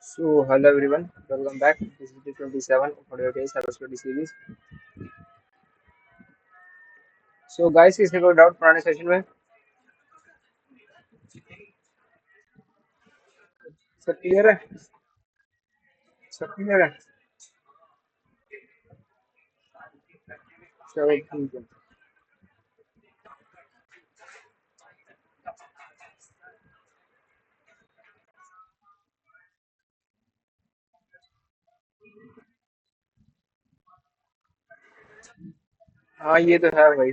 So, hello everyone, welcome back. This is the 27 of Audio Day Cybersecurity series. So, guys, किसी को doubt पुराने session में सब clear है? सब क्लियर है? चलो ठीक है। हाँ, ये तो है भाई।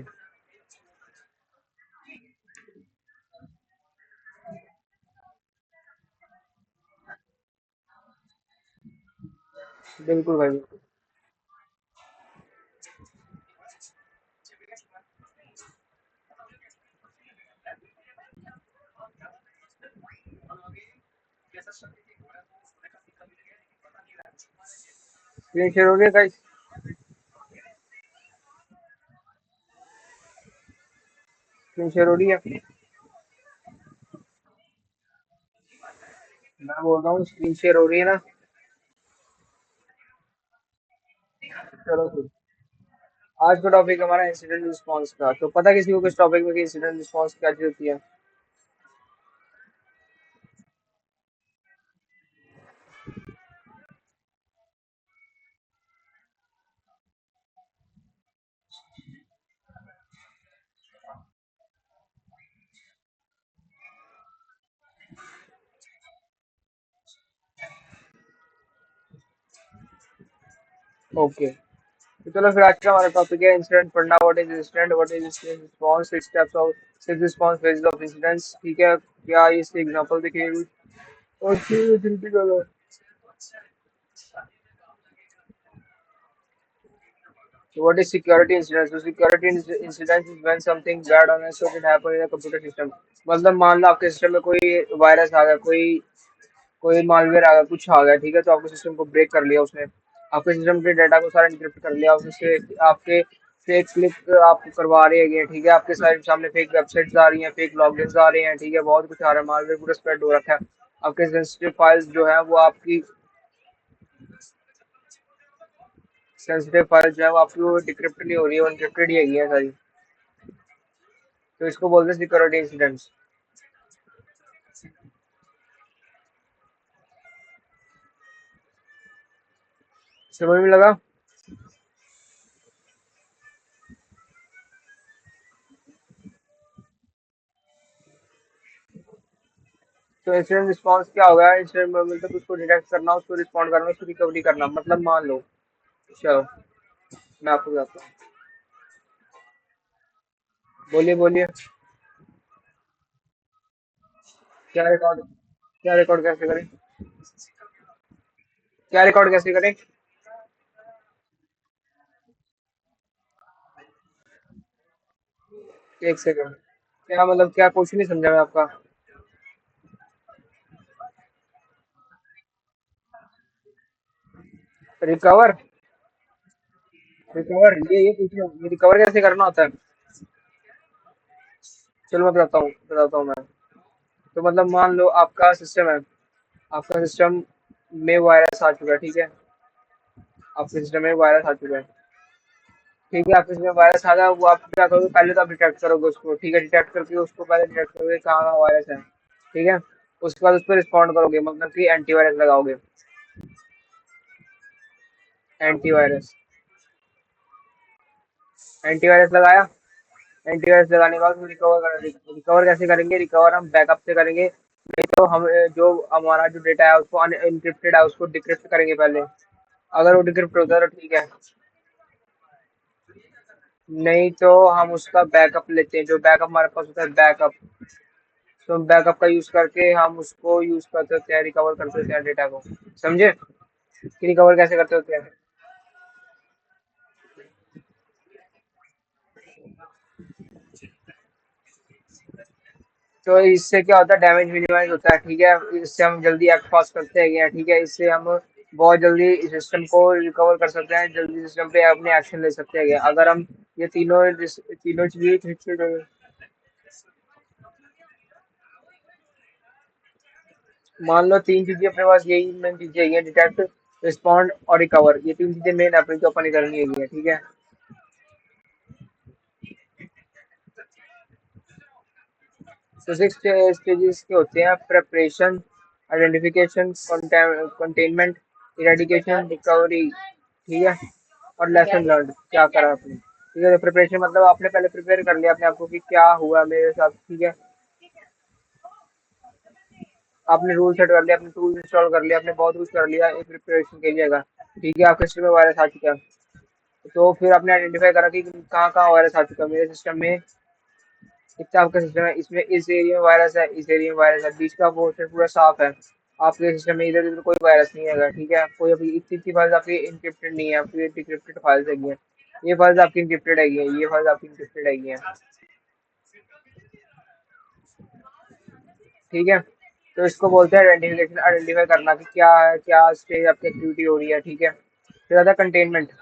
बिल्कुल भाई, बिल्कुल। स्क्रीन शेयर हो रही है गाइस? स्क्रीन शेयर हो रही है? मैं बोल रहा हूँ स्क्रीन शेयर हो रही है ना? चलो फिर। आज का टॉपिक हमारा इंसिडेंट रिस्पॉन्स का। तो पता किसी को किस टॉपिक में कि इंसिडेंट रिस्पॉन्स क्या चीज होती है? ओके। तो चलो फिर आज का हमारा टॉपिक है इंसिडेंट पढ़ना। What is incident, what is incident response, six steps of six response phases of incidents. ठीक है, क्या इसके एग्जांपल देखिए? ओके, जल्दी करो। So what is security incident? So security incident is when something bad or unexpected happen in a computer system. मतलब मान लो आपके सिस्टम में कोई वायरस आ गया, कोई कोई मालवेयर आ गया, कुछ आ गया, ठीक है, तो आपके सिस्टम को ब्रेक कर लिया उसने। आपके सिस्टम के डाटा को सारा इंक्रिप्ट कर लिया उससे। आपके फेक क्लिक आप करवा रहे हैं, ठीक है, आपके सामने फेक वेबसाइट्स आ रही हैं, फेक लॉगिन्स आ रहे हैं, ठीक है, बहुत कुछ आ रहा है, मालवेयर पूरा स्प्रेड हो रखा है। आपके सेंसिटिव फाइल्स जो है वो आपकी सेंसिटिव फाइल्स जो है वो आपकी वो डिक्रिप्ट नहीं हो रही है, वो encrypted ही है सारी। तो इसको बोलते हैं सिक्योरिटी इंसिडेंट्स। समझ में लगा? तो इंसिडेंट रिस्पॉन्स क्या होगा? इंसिडेंट में मतलब उसको डिटेक्ट करना, उसको रिस्पॉन्ड करना, उसको रिकवरी करना। मतलब मान लो, चलो मैं आपको बताता हूँ। बोलिए बोलिए। क्या रिकॉर्ड? क्या रिकॉर्ड कैसे करें? क्या रिकॉर्ड कैसे करें? एक सेकंड। क्या मतलब, क्या क्वेश्चन नहीं समझा मैं आपका। रिकवर? रिकवर ये पूछ रहा हूँ, रिकवर कैसे करना होता है? चलो मैं बताता हूँ मैं। तो मतलब मान लो आपका सिस्टम है, आपका सिस्टम में वायरस आ चुका है, ठीक है, आपके सिस्टम में वायरस आ चुका है, ठीक है, आपके सिस्टम में वायरस आ गया, वो आप क्या करोगे? पहले तो आप डिटेक्ट करोगे उसको, ठीक है, डिटेक्ट करके उसको पहले डिटेक्ट करोगे कहाँ कहाँ वायरस है, ठीक है, उसके बाद उस पर रिस्पॉन्ड करोगे, मतलब कि एंटीवायरस लगाओगे। एंटीवायरस, एंटीवायरस लगाया। एंटीवायरस लगाने के बाद रिकवर रिकवर कैसे करेंगे? रिकवर हम बैकअप से करेंगे। नहीं तो हम जो हमारा जो डेटा है उसको अनइनक्रिप्टेड है उसको डिक्रिप्ट करेंगे पहले। अगर वो डिक्रिप्ट होता है तो ठीक है, नहीं तो हम उसका बैकअप लेते हैं। जो बैकअप हमारे पास होता है बैकअप, तो बैकअप का यूज करके हम उसको यूज करते होते हैं, रिकवर करते होते हैं डेटा को। समझे कि रिकवर कैसे करते होते हैं? तो इससे क्या होता है? डैमेज मिनिमाइज होता है, ठीक है, इससे हम जल्दी एक्ट फास्ट करते हैं, ठीक है, इससे हम बहुत जल्दी सिस्टम को रिकवर कर सकते हैं, जल्दी सिस्टम पे अपने एक्शन ले सकते हैं अगर हम ये तीनों चीजें ठीक से करें। मान लो तीन चीजें अपने पास, यही मेन चीजें है, डिटेक्ट, रिस्पॉन्ड और रिकवर। ये तीन चीजें मेन अपनी तो अपन करनी है, ठीक है। तो सिक्स स्टेजेस के होते हैं: preparation, identification, containment, eradication, recovery, ठीक है। और लेसन लर्न, क्या करा आपने, ठीक है। प्रिपरेशन मतलब आपने पहले प्रिपेयर कर लिया अपने आप को कि क्या हुआ मेरे साथ, ठीक है। आपने रूल सेट कर लिया, अपने टूल इंस्टॉल कर लिया, आपने बहुत कुछ कर लिया एक प्रिपरेशन के लिए, अगर ठीक है आपके सिस्टम में वायरस आ चुका है। तो फिर आपने आइडेंटिफाई करा कि कहाँ कहाँ वायरस आ चुका है मेरे सिस्टम में। कितना आपका सिस्टम है, इसमें इस एरिया में वायरस है, इस एरिया में वायरस है, बीच का पोर्शन पूरा साफ है। आपके सिस्टम में इधर उधर कोई वायरस नहीं है, ठीक है। कोई अभी इतनी इतनी फाइल्स आपकी इंक्रिप्टेड नहीं है, आपकी डिक्रिप्टेड फाइल्स है। ये फाइल्स आपकी इंक्रिप्टेड है, ये फाइल्स आपकी इंक्रिप्टेड है, ठीक है। तो इसको बोलते हैं आइडेंटिफिकेशन, आइडेंटिफाई करना कि क्या है, क्या स्टेज आपकी एक्टिविटी हो रही है, ठीक है। फिर आता है कंटेनमेंट।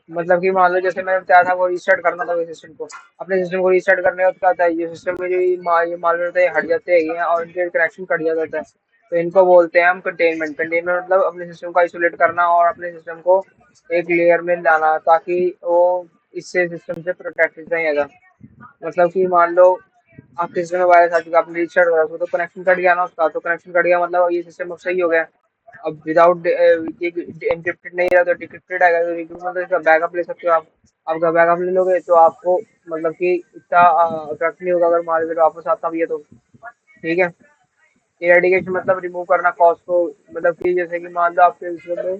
मतलब कि मान लो जैसे मैंने बताया था, वो रीस्टार्ट करना था सिस्टम को, अपने सिस्टम को रीस्टार्ट करने का क्या होता है, ये सिस्टम में जो ये मालवेयर होते हैं हट जाते हैं और इनके कनेक्शन कट जाता है। तो इनको बोलते हैं हम कंटेनमेंट। कंटेनमेंट मतलब अपने सिस्टम को आइसोलेट करना और अपने सिस्टम को एक लेयर में लाना, ताकि वो इससे सिस्टम से प्रोटेक्टेड रहेगा। मतलब कि मान लो आपके सिस्टम में वायरस आ चुका, आपने रीस्टार्ट करा उसको, तो कनेक्शन कट गया ना उसका, तो कनेक्शन कट गया मतलब ये सिस्टम अब सही हो गया। अब विदाउट एनक्रिप्टेड नहीं रहा तो डिक्रिप्टेड आएगा, तो डिक्रिप्टेड मतलब इसका बैकअप ले सकते हो आप। आपका बैकअप ले लोगे तो आपको मतलब कि इतना इफेक्ट नहीं होगा अगर मालवेयर वापस आता भी है तो, ठीक है। इरेडिकेशन मतलब रिमूव करना कॉज को, मतलब कि जैसे कि मान लो आपके सिस्टम में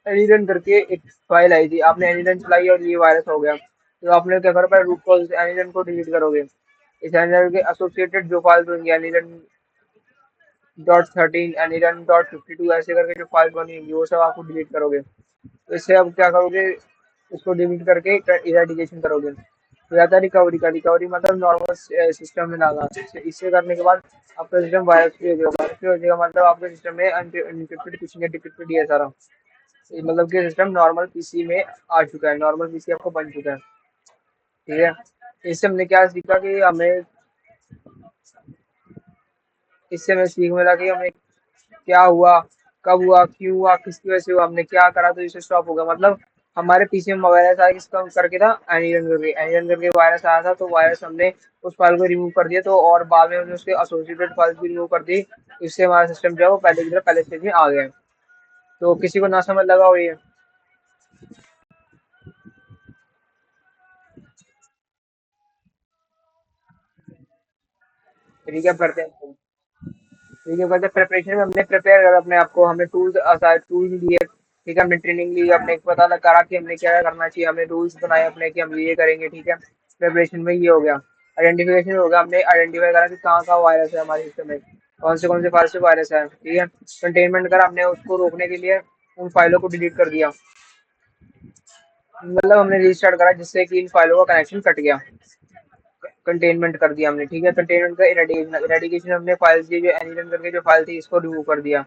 एनीरन करके एक फाइल आई थी, आपने एनीरन चलाई और ये वायरस हो गया, तो आपने क्या करा, रूट कॉज एनीरन को डिलीट करोगे। इस एनीरन के एसोसिएटेड जो फाइल्स होंगी, एनीरन .13, एनीरन .52, ऐसे करके जो फाइल्स बनी होंगी वो सब आपको डिलीट करोगे। तो इससे अब क्या करोगे, उसको डिलीट करके इरेडिकेशन करोगे। तो आता है रिकवरी का। रिकवरी मतलब नॉर्मल सिस्टम में लाना। इससे करने के बाद आपका सिस्टम वायरस फ्री हो जाएगा। वायरस फ्री हो जाएगा मतलब आपके सिस्टम में अनइंक्रिप्टेड कुछ नहीं, डिक्रिप्टेड ही है सारा। मतलब कि सिस्टम नॉर्मल पीसी में आ चुका है, नॉर्मल पीसी आपको बन चुका है, ठीक है। इससे हमने क्या सीखा कि हमें, इससे हमें सीख मिला कि हमें क्या हुआ, कब हुआ, क्यों हुआ, किसकी वजह से हुआ, हमने क्या करा तो इसे स्टॉप होगा। मतलब हमारे पीछे में वायरस आया, किसका करके था, एनिरन करके वायरस आया था, तो वायरस हमने उस फाइल को रिमूव कर दिया, तो और बाद में हमने उसके एसोसिएटेड फाइल्स भी रिमूव कर दी। इससे हमारा सिस्टम जो है वो पहले की तरह पहले स्टेज में आ गया है। तो किसी को ना समझ लगा हो ये, रिकैप करते हैं। ठीक है, मतलब प्रिपरेशन में हमने प्रिपेयर करा अपने आप को, हमने टूल्स लिए, ठीक है। हमने ट्रेनिंग ली, अपने पता लगा करा कि हमने क्या करना चाहिए, हमने रूल्स बनाए अपने कि हम ये करेंगे, ठीक है। प्रिपरेशन में ये हो गया। आइडेंटिफिकेशन हो गया, हमने आइडेंटिफाई करा कि कहाँ कहाँ वायरस है हमारे सिस्टम में, कौन से फाइल से वायरस है, ठीक है। कंटेनमेंट करा, हमने उसको रोकने के लिए उन फाइलों को डिलीट कर दिया, मतलब हमने रीस्टार्ट करा जिससे कि इन फाइलों का कनेक्शन कट गया। कंटेनमेंट कर दिया हमने, ठीक है। कंटेनमेंट का इरेडिकेशन, इरेडिकेशन हमने फाइल्स की जो एनिरन करके जो फाइल थी इसको रिमूव कर दिया,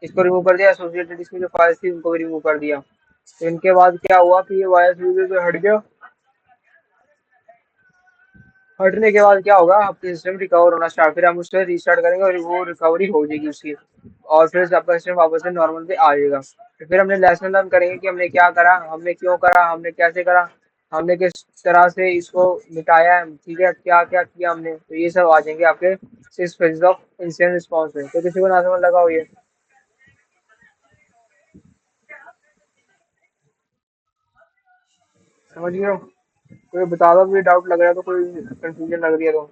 इसको रिमूव कर दिया, एसोसिएटेड इसकी जो फाइल्स थी उनको भी रिमूव कर दिया। तो इनके बाद क्या हुआ कि ये वायरस यूजर से हट गया। हटने के बाद क्या होगा, आपके सिस्टम रिकवर होना स्टार्ट, फिर हम उससे रीस्टार्ट करेंगे और वो रिकवरी हो जाएगी उसकी, और फिर आपका सिस्टम वापस से नॉर्मल पे आ जाएगा। तो फिर हमने लेसन लर्न करेंगे कि हमने क्या करा, हमने क्यों करा, हमने कैसे करा, हमने किस तरह से इसको मिटाया है, ठीक है, क्या क्या किया हमने। तो ये सब आ जाएंगे आपके 6 फेजेस ऑफ इंसिडेंट रिस्पॉन्स में। तो किसी को ना समझ लगा हो ये, समझ गए हो। कोई बता दो, कोई डाउट लग रहा है तो, कोई कंफ्यूजन लग रही है तो।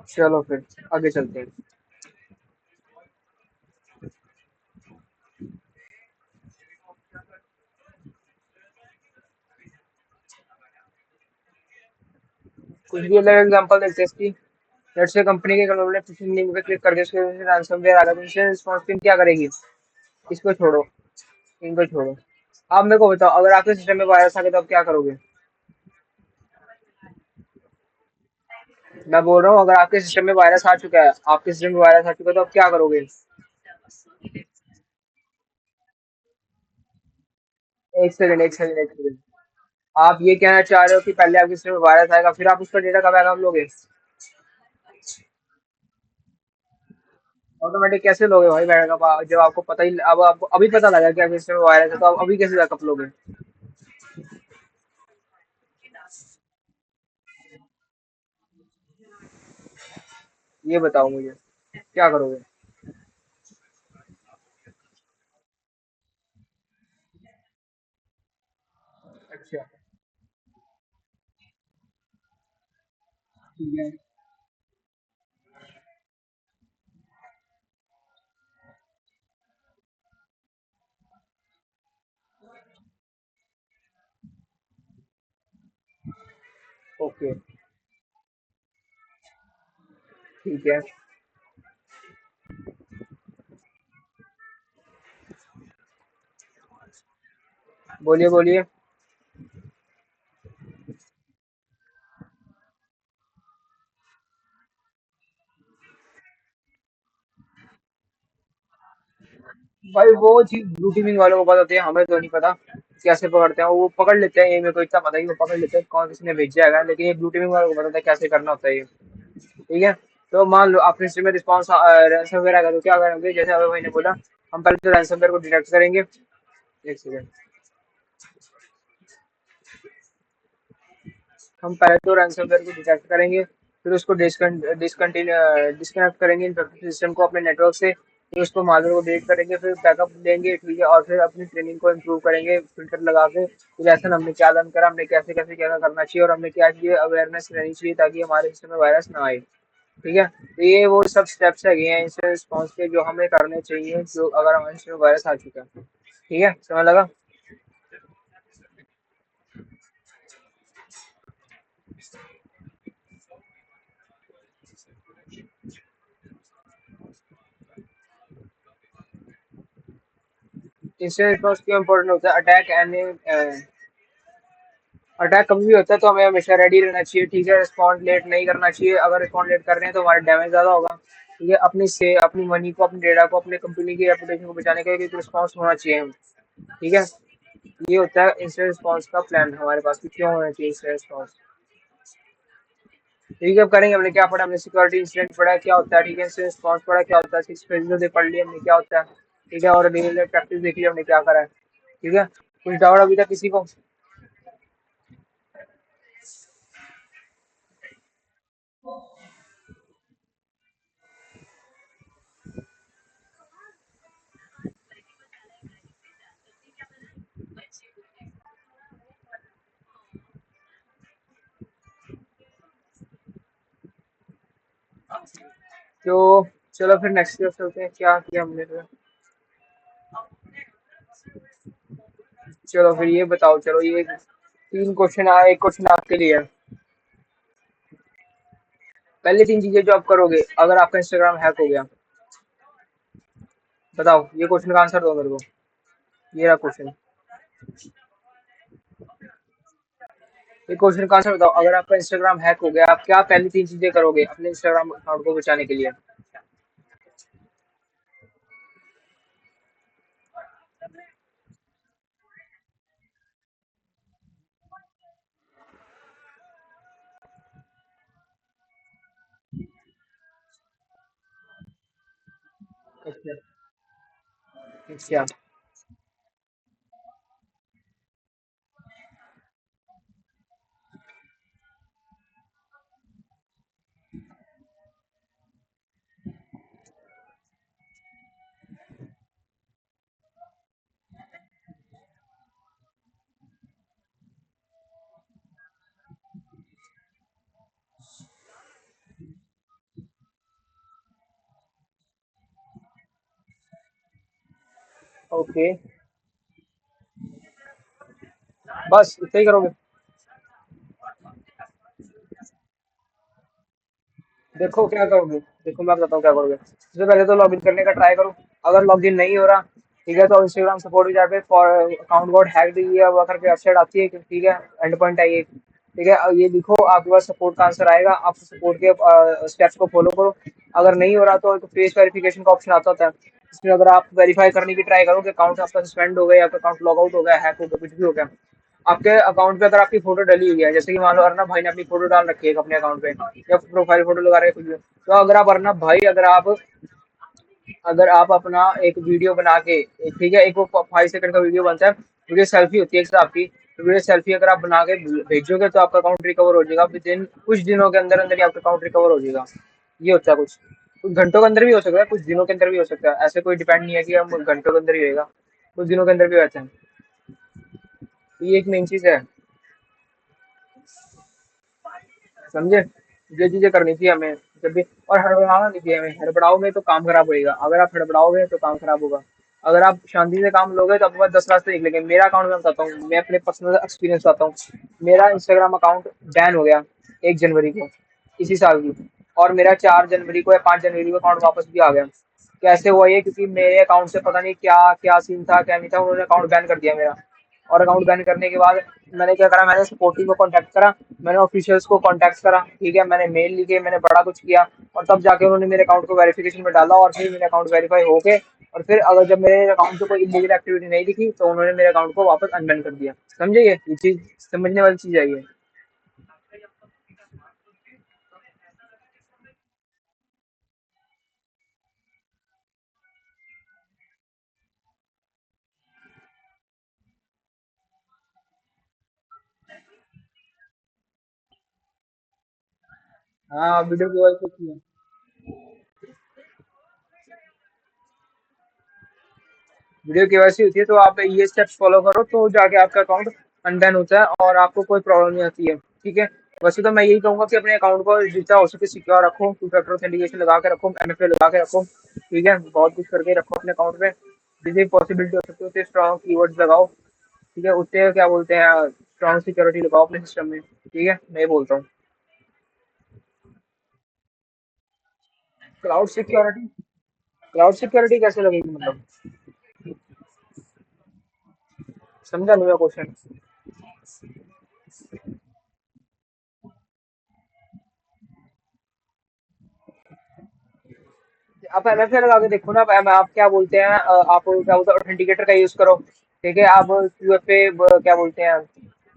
चलो फिर आगे चलते हैं। कुछ भी अलग एग्जांपल देखते हैं इसकी। लेट्स से कंपनी के कंट्रोलर ने फिशिंग लिंक पे क्लिक करके उसके रैनसमवेयर आ गया, तो इंसिडेंट रिस्पांस टीम क्या करेगी, इसको छोड़ो, इनको छोड़ो, आप मेरे को बताओ, अगर आपके सिस्टम में वायरस आ गया तो आप क्या करोगे? मैं बोल रहा हूँ, अगर आपके सिस्टम में वायरस आ चुका है, आपके सिस्टम में वायरस आ चुका है तो आप क्या करोगे? एक सेकंड, एक सेकंड। आप ये कहना चाह रहे हो कि पहले आपके सिस्टम में वायरस आएगा, फिर आप उसका डेटा का बैकअप लोगे? ऑटोमेटिक कैसे लोगे भाई बैकअप, जब आपको पता ही, अब आपको अभी पता लगा कि आपके सिस्टम में वायरस है, तो आप अभी कैसे बैकअप लोगे? ये बताओ मुझे, क्या करोगे? अच्छा, ठीक है। ओके, ठीक है। बोलिए बोलिए। भाई वो चीज ब्लू टीमिंग वालों को पता होती है, हमें तो नहीं पता कैसे पकड़ते हैं। वो पकड़ लेते हैं, ये मेरे को इतना पता है कि वो पकड़ लेते हैं कौन किसने भेजा है, लेकिन ये ब्लू टीमिंग वालों को पता होता है कैसे करना होता है ये। ठीक है। तो मान लो आपने इसमें रिस्पॉन्स रैंसमवेयर आ गया तो क्या करेंगे, जैसे अभी भाई ने बोला, हम पहले तो रैंसमवेयर को डिटेक्ट करेंगे। एक सेकंड। हम पहले तो रैंसमवेयर को डिटेक्ट करेंगे, फिर उसको डिस्कनेक्ट करेंगे इन्फेक्टेड सिस्टम को अपने नेटवर्क से, फिर उसको मालवेयर को डिलीट करेंगे, फिर बैकअप लेंगे, ठीक है, और फिर अपनी ट्रेनिंग को इम्प्रूव करेंगे फिल्टर लगा के, लेसन हमने क्या लर्न करा, हमने कैसे कैसे क्या करना चाहिए, और हमने क्या चाहिए, अवेयरनेस रहनी चाहिए ताकि हमारे सिस्टम में वायरस ना आए। ठीक है, तो ये वो सब स्टेप्स है हैं इंसिडेंट रिस्पॉन्स के, जो हमें करने चाहिए जो अगर हमारे सिस्टम में वायरस आ चुका है। ठीक है, समझ लगा? इंसिडेंट रिस्पॉन्स क्यों इंपॉर्टेंट होता है? अटैक कभी भी होता है तो हमें हमेशा रेडी रहना चाहिए। ठीक है, रिस्पॉन्ड लेट नहीं करना चाहिए, अगर रिस्पॉन्ड लेट कर रहे हैं तो हमारा डैमेज ज्यादा होगा। ठीक है, अपनी से अपनी मनी को, अपने डेटा को, अपने कंपनी की रेपुटेशन को बचाने के लिए रिस्पॉन्स होना चाहिए हम। ठीक है, ये होता है इंसिडेंट रिस्पॉन्स का प्लान हमारे पास कि क्यों होना चाहिए इंसिडेंट रिस्पॉन्स। ठीक है, अब करेंगे। हमने क्या पढ़ा? हमने सिक्योरिटी इंसिडेंट पढ़ा क्या होता है, ठीक है, इंसिडेंट रिस्पॉन्स पढ़ा क्या होता है, सिक्स फेजेस पढ़ लिया हमने क्या होता है। ठीक है, और रियल लाइफ प्रैक्टिस देख लिया हमने क्या करा है। ठीक है, कुछ डाउट अभी तक किसी को? तो चलो फिर नेक्स्ट स्टेप चलते हैं, क्या किया हमने फिर। चलो फिर ये बताओ, चलो ये तीन क्वेश्चन आए, एक क्वेश्चन आपके लिए है। पहले तीन चीजें जो आप करोगे अगर आपका इंस्टाग्राम हैक हो गया, बताओ, ये क्वेश्चन का आंसर दो मेरे को। ये रहा क्वेश्चन। ये क्वेश्चन का आंसर बताओ, अगर आपका इंस्टाग्राम हैक हो गया, आप क्या पहली तीन चीजें करोगे अपने इंस्टाग्राम अकाउंट को बचाने के लिए? अच्छा, अच्छा। ओके, बस इतना ही करोगे? देखो क्या करोगे, देखो मैं बताता हूँ क्या करोगे। सबसे पहले तो लॉगिन करने का ट्राई करो, अगर लॉगिन नहीं हो रहा ठीक है, तो इंस्टाग्राम सपोर्ट भी जाते फॉर अकाउंट गॉट हैक्ड, ये वो करके वेबसाइट आती है कि ठीक है, एंड पॉइंट आई एक, ठीक है, अब ये लिखो, आपके पास सपोर्ट का आंसर आएगा, आप सपोर्ट के स्टेप्स को फॉलो करो। अगर नहीं हो रहा तो एक फेस वेरिफिकेशन का ऑप्शन आता है, इसमें अगर आप वेरीफाई करने की ट्राई करो कि अकाउंट आपका सस्पेंड हो गया, आपका अकाउंट लॉग आउट हो गया, हैक हो गया, कुछ भी हो गया, आपके अकाउंट पे अगर आपकी फोटो डली हुई है, जैसे कि मान लो अर्नब भाई ने अपनी फोटो डाल रखी है अपने अकाउंट पे, या प्रोफाइल फोटो लगा रहे हैं कुछ भी, तो अगर आप अर्नब भाई, अगर आप अपना एक वीडियो बना के, ठीक है, एक वो 5 सेकंड का वीडियो बनता है, वीडियो सेल्फी होती है एक हिसाब की, तो वीडियो सेल्फी अगर आप बना के भेजोगे तो आपका अकाउंट रिकवर हो जाएगा, विद इन कुछ दिनों के अंदर अंदर ही आपका अकाउंट रिकवर हो जाएगा। ये होता है कुछ घंटों के अंदर भी हो सकता है, कुछ दिनों के अंदर भी हो सकता है, ऐसे कोई डिपेंड नहीं है कि हम घंटों के अंदर ही होएगा, कुछ दिनों के अंदर भी होता है। तो ये एक मेन चीज है, समझे। ये चीजें करनी चाहिए हमें जब भी, और हड़बड़ाना नहीं चाहिए हमें, हड़बड़ाओगे तो काम खराब होएगा, अगर आप हड़बड़ाओगे तो काम खराब होगा। अगर आप शांति से काम लोगे तो आपके पास 10 रास्ते निकलेंगे। मेरा अकाउंट मैं बताता हूँ, मैं अपने पर्सनल एक्सपीरियंस बताता हूँ। मेरा इंस्टाग्राम अकाउंट बैन हो गया 1 जनवरी को, इसी साल की, और मेरा 4 जनवरी को या 5 जनवरी को अकाउंट वापस भी आ गया। कैसे हुआ ये? क्योंकि मेरे अकाउंट से पता नहीं क्या क्या सीन था, क्या नहीं था, उन्होंने अकाउंट बैन कर दिया मेरा। और अकाउंट बैन करने के बाद मैंने क्या करा, मैंने सपोर्टिव को कांटेक्ट करा, मैंने ऑफिशियल्स को कांटेक्ट करा, ठीक है, मैंने मेल लिखे, मैंने बड़ा कुछ किया, और तब जाके उन्होंने मेरे अकाउंट को वेरिफिकेशन में डाला, और फिर मेरे अकाउंट वेरीफाई हो गए। और फिर अगर जब मेरे अकाउंट में कोई इलीगल एक्टिविटी नहीं दिखी तो उन्होंने मेरे अकाउंट को वापस अनबैन कर दिया। समझे? ये चीज समझने वाली चीज है ये। हाँ, वीडियो की वजह से की। वीडियो केवाईसी होती है, तो आप ये स्टेप्स फॉलो करो तो जाके आपका अकाउंट अनबैन होता है और आपको कोई प्रॉब्लम नहीं आती है, ठीक है। वैसे तो मैं यही कहूंगा कि अपने अकाउंट को जितना हो सके सिक्योर रखो, 2 फैक्टर ऑथेंटिकेशन लगा के रखो, एमएफए लगा के रखो, ठीक है, बहुत कुछ करके रखो अपने अकाउंट में। जितनी पॉसिबिलिटी हो सकती है उतने स्ट्रॉन्ग कीवर्ड्स लगाओ, ठीक है, उतने क्या बोलते हैं, स्ट्रॉन्ग सिक्योरिटी लगाओ अपने सिस्टम में, ठीक है, मैं ये बोलता हूँ। क्लाउड सिक्योरिटी, क्लाउड सिक्योरिटी कैसे लगेगी मतलब? समझा नहीं मैं क्वेश्चन। आप एमएफए लगा के देखो ना, आप क्या बोलते हैं, आप क्या बोलते हैं, ऑथेंटिकेटर का यूज करो, ठीक है, आप यूएफए क्या बोलते हैं,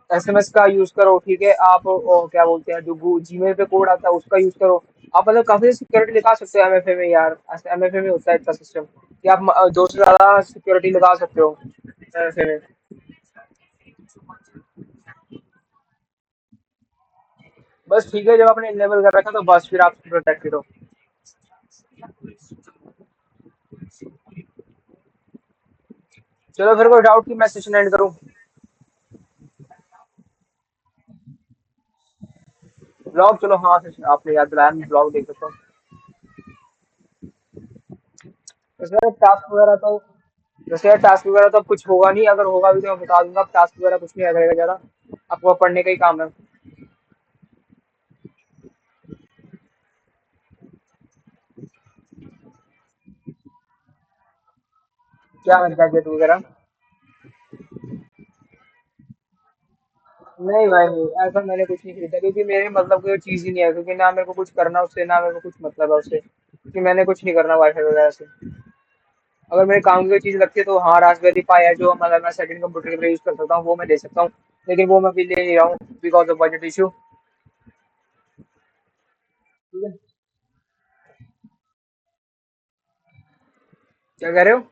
एसएमएस का यूज करो, ठीक है, आप क्या बोलते हैं, जो जीमेल पे कोड आता है उसका यूज करो। आप मतलब काफी सिक्योरिटी लगा सकते हो एमएफए में यार, एमएफए में होता है इतना सिस्टम कि आप 2 से ज्यादा सिक्योरिटी लगा सकते हो एमएफए में। बस ठीक है, जब आपने इनेबल कर रखा तो बस फिर आप प्रोटेक्टेड हो। चलो फिर, कोई डाउट की मैं सेशन एंड करूँ? ब्लॉग, चलो हाँ, आपने याद दिलाया, मैं ब्लॉग देख सकता हूँ। वैसे टास्क वगैरह तो वैसे टास्क वगैरह तो अब कुछ होगा नहीं, अगर होगा भी तो मैं बता दूंगा। अब टास्क वगैरह कुछ नहीं रहेगा ज्यादा, आपको पढ़ने का ही काम है। क्या गैजेट वगैरह? नहीं भाई, नहीं, ऐसा मैंने कुछ नहीं खरीदा, क्योंकि मेरे मतलब कोई चीज ही नहीं है, क्योंकि ना मेरे को कुछ करना उससे, ना मेरे को कुछ मतलब है उससे, क्योंकि मैंने कुछ नहीं करना वाईफाई वगैरह से। अगर मेरे काम की कोई चीज लगती है तो हाँ, रास्पबेरी पाई है जो मतलब मैं सेकंड कंप्यूटर के लिए यूज कर सकता हूँ, वो मैं ले सकता हूँ, लेकिन वो मैं भी ले नहीं रहा हूँ बिकॉज ऑफ बजट इशू। ठीक है, क्या कह रहे हो?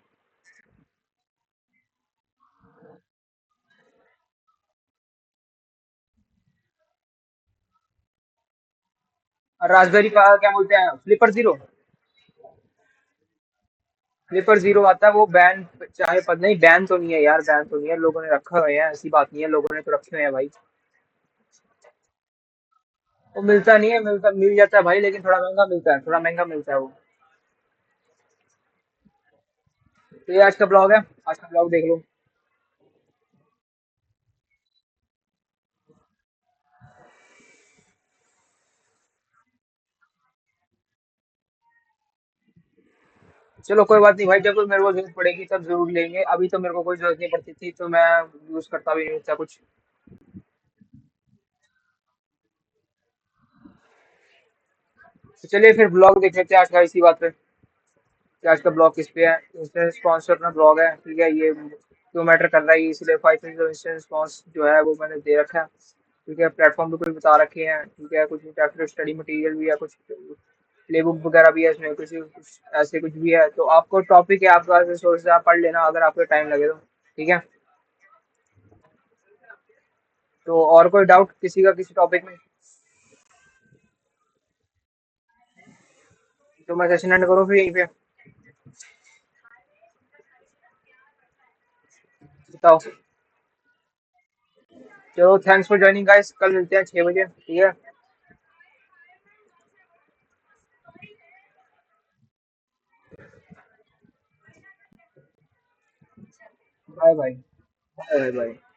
रास्पबेरी का क्या बोलते हैं, फ्लिपर जीरो? स्लीपर जीरो आता है वो बैन, चाहे पता नहीं, बैन तो नहीं है यार, बैन तो नहीं है, लोगों ने रखा हुआ है, ऐसी बात नहीं है, लोगों ने तो रखे हुए हैं भाई। वो मिलता नहीं है, मिल जाता है भाई, लेकिन थोड़ा महंगा मिलता है, थोड़ा महंगा मिलता है वो। तो ये आज का ब्लॉग है, आज का ब्लॉग देख लो। चलो कोई बात नहीं भाई, जब मेरे को जरूरत पड़ेगी तब जरूर लेंगे, अभी तो मेरे को कोई जरूरत नहीं पड़ती थी, तो मैं यूज करता भी नहीं था कुछ। तो चलिए फिर ब्लॉग देख लेते हैं आज का इसी बात पे, कि आज का ब्लॉग किस पे है। इंस्टेंट रिस्पॉन्स अपना ब्लॉग है, ठीक है, ये क्यों मैटर कर रहा है, इसलिए 5 इंस्टेंट रिस्पॉन्स जो है वो मैंने दे रखा है। ठीक है, प्लेटफॉर्म भी कुछ बता रखे हैं, ठीक है, कुछ इंटरेक्टिव स्टडी मटेरियल भी है, कुछ प्ले बुक वगैरह भी है इसमें, कुछ ऐसे कुछ भी है। तो आपको टॉपिक है आपके पास, सोर्स से आप पढ़ लेना अगर आपको टाइम लगे तो, ठीक है। तो और कोई डाउट किसी का किसी टॉपिक में? तो मैं सेशन एंड करूँ फिर यहीं पे? बताओ। चलो थैंक्स फॉर ज्वाइनिंग गाइस, कल मिलते हैं 6 बजे, ठीक है। Bye bye. Bye bye.